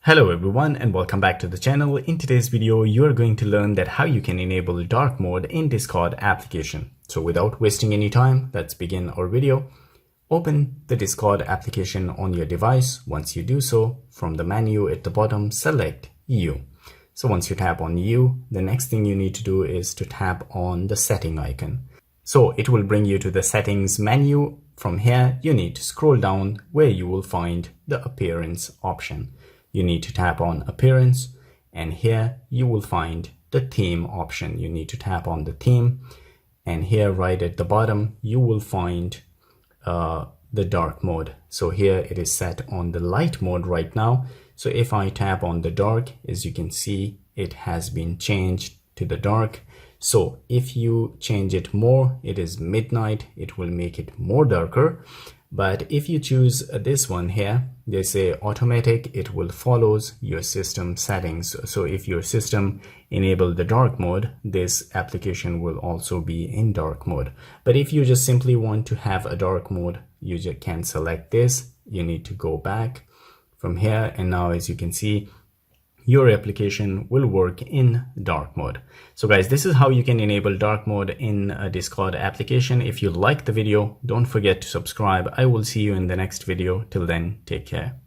Hello everyone and welcome back to the channel. In today's video, you are going to learn that how you can enable dark mode in Discord application. So without wasting any time, let's begin our video. Open the Discord application on your device. Once you do so, from the menu at the bottom, select U. So once you tap on U, the next thing you need to do is to tap on the setting icon. So it will bring you to the settings menu. From here, you need to scroll down where you will find the appearance option. You need to tap on appearance, and here you will find the theme option. You need to tap on the theme, and here right at the bottom you will find the dark mode. So here it is set on the light mode right now. So if I tap on the dark, as you can see, it has been changed to the dark. So if you change it more, it is midnight, it will make it more darker. But if you choose this one here, they say automatic, it will follows your system settings. So if your system enable the dark mode, this application will also be in dark mode. But if you just simply want to have a dark mode, you just can select this. You need to go back from here, and now as you can see, your application will work in dark mode. So guys, this is how you can enable dark mode in a Discord application. If you like the video, don't forget to subscribe. I will see you in the next video. Till then, take care.